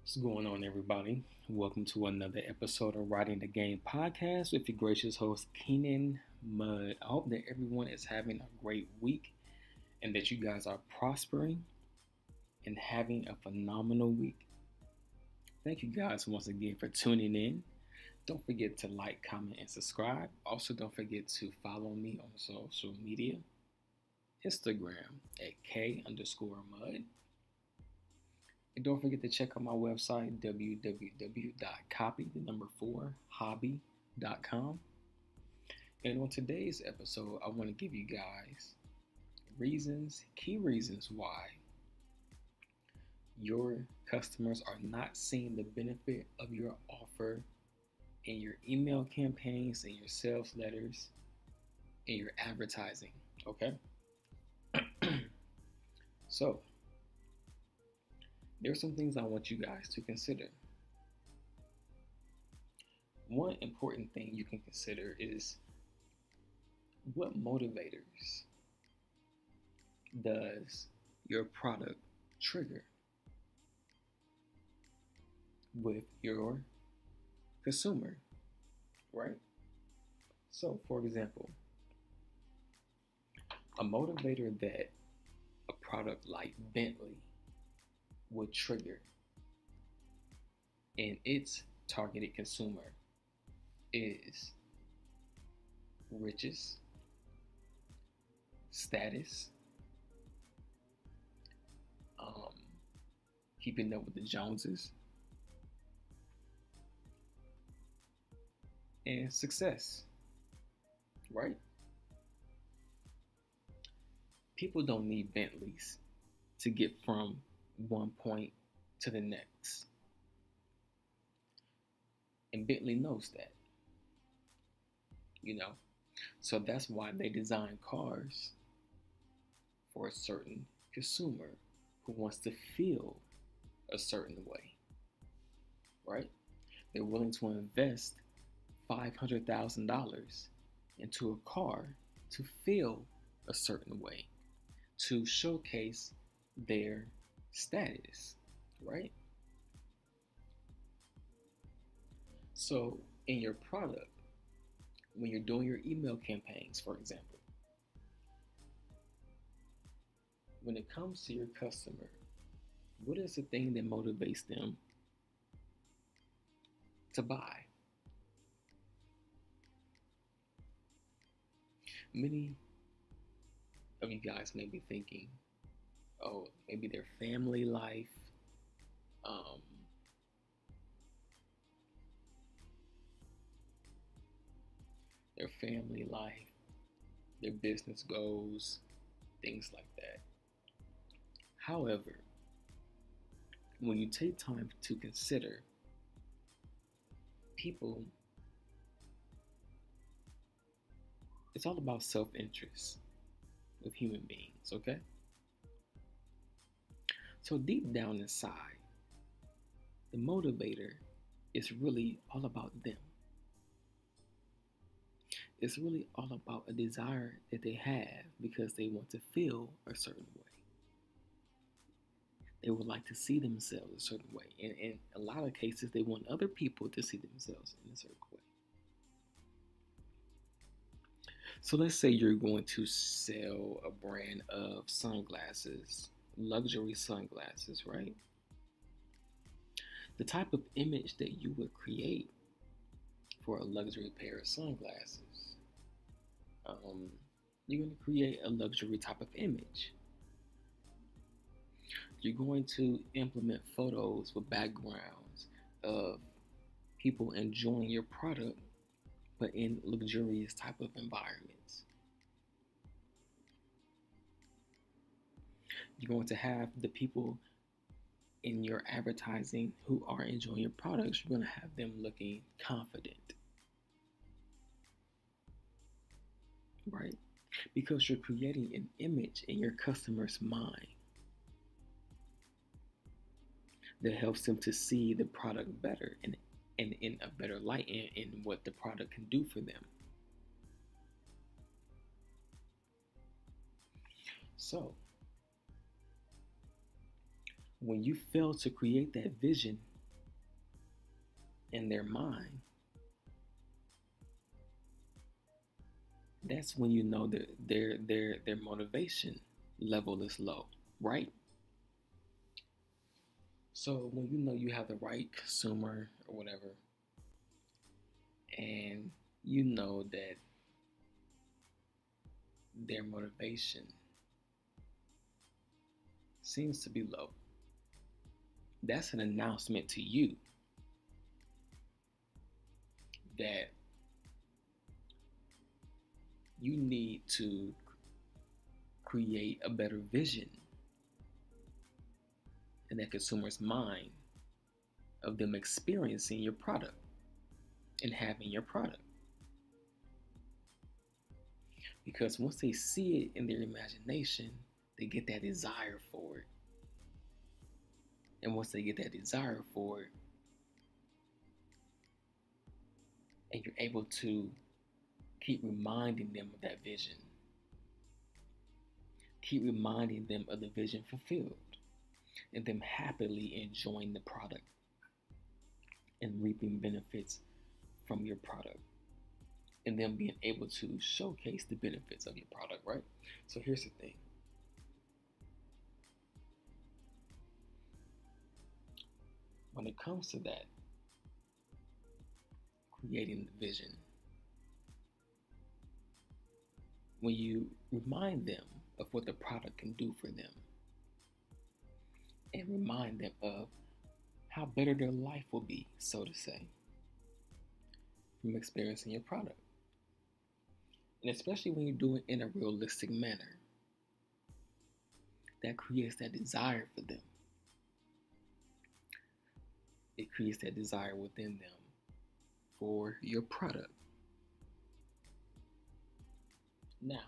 What's going on, everybody? Welcome to another episode of Writing the Game podcast with your gracious host, Keenan Mudd. I hope that everyone is having a great week and that you guys are prospering and having a phenomenal week. Thank you guys once again for tuning in. Don't forget to like, comment, and subscribe. Also, don't forget to follow me on social media, Instagram at K_Mud. And don't forget to check out my website, www.copy4hobby.com. And on today's episode, I want to give you guys key reasons why your customers are not seeing the benefit of your offer in your email campaigns, in your sales letters, in your advertising. Okay? So, there are some things I want you guys to consider. One important thing you can consider is what motivators does your product trigger with your consumer, right? So, for example, a motivator that a product like Bentley would trigger in its targeted consumer is riches, status, keeping up with the Joneses, and success, right? People don't need Bentleys to get from one point to the next. And Bentley knows that, So that's why they design cars for a certain consumer who wants to feel a certain way, right? They're willing to invest $500,000 into a car to feel a certain way, to showcase their status, right? So in your product, when you're doing your email campaigns, for example, when it comes to your customer, what is the thing that motivates them to buy? Many of you guys may be thinking, oh, maybe their family life, their business goals, things like that. However, when you take time to consider people, it's all about self-interest with human beings, okay? So deep down inside, the motivator is really all about them. It's really all about a desire that they have because they want to feel a certain way. They would like to see themselves a certain way. And in a lot of cases, they want other people to see themselves in a certain way. So let's say you're going to sell a brand of sunglasses, luxury sunglasses, right? The type of image that you would create for a luxury pair of sunglasses, you're going to create a luxury type of image. You're going to implement photos with backgrounds of people enjoying your product, but in luxurious type of environments. You're going to have the people in your advertising who are enjoying your products, you're going to have them looking confident, right? Because you're creating an image in your customer's mind that helps them to see the product better and in a better light in what the product can do for them. So when you fail to create that vision in their mind, that's when you know that their motivation level is low, right? So when you know you have the right consumer or whatever, and you know that their motivation seems to be low, that's an announcement to you that you need to create a better vision in that consumer's mind of them experiencing your product and having your product. Because once they see it in their imagination, they get that desire for it. And once they get that desire for it, and you're able to keep reminding them of that vision, keep reminding them of the vision fulfilled, and them happily enjoying the product and reaping benefits from your product, and them being able to showcase the benefits of your product, right? So here's the thing. When it comes to that, creating the vision, when you remind them of what the product can do for them, and remind them of how better their life will be, so to say, from experiencing your product. And especially when you do it in a realistic manner, that creates that desire for them. It creates that desire within them for your product. Now,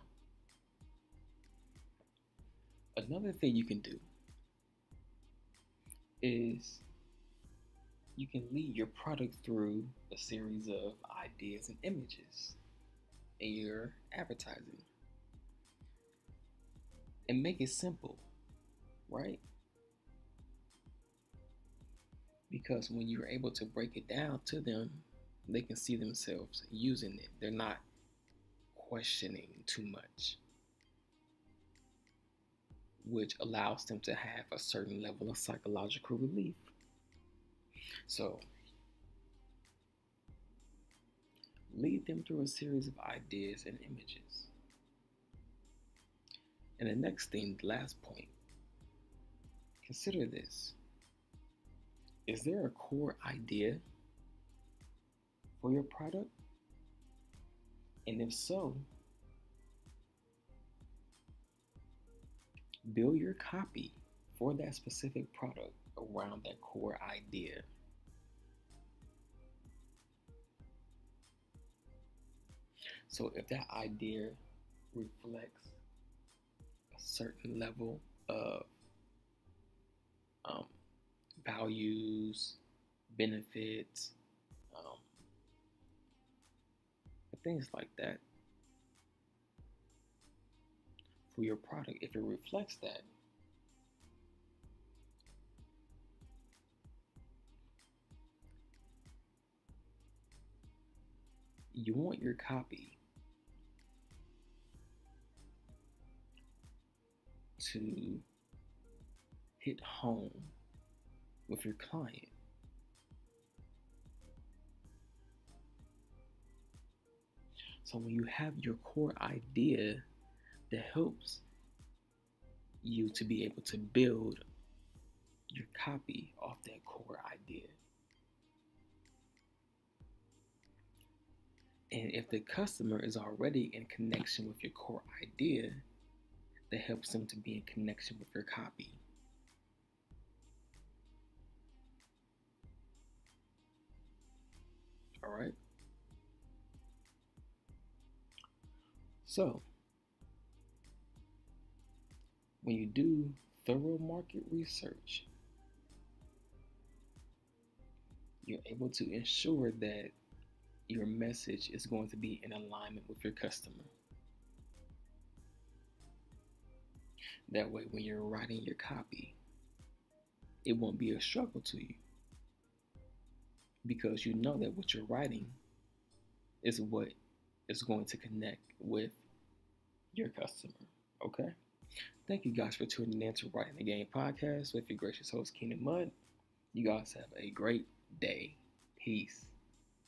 another thing you can do is you can lead your product through a series of ideas and images in your advertising. And make it simple, right? Because when you're able to break it down to them, they can see themselves using it. They're not questioning too much, which allows them to have a certain level of psychological relief. So, lead them through a series of ideas and images. And the next thing, the last point, consider this. Is there a core idea for your product? And if so, build your copy for that specific product around that core idea. So if that idea reflects a certain level of values, benefits, things like that for your product, if it reflects that, you want your copy to hit home with your client. So when you have your core idea, that helps you to be able to build your copy off that core idea. And if the customer is already in connection with your core idea, that helps them to be in connection with your copy. All right. So, when you do thorough market research, you're able to ensure that your message is going to be in alignment with your customer. That way, when you're writing your copy, it won't be a struggle to you. because you know that what you're writing is what is going to connect with your customer. Okay? Thank you guys for tuning in to Writing the Game podcast with your gracious host, Keenan Mudd. You guys have a great day. Peace.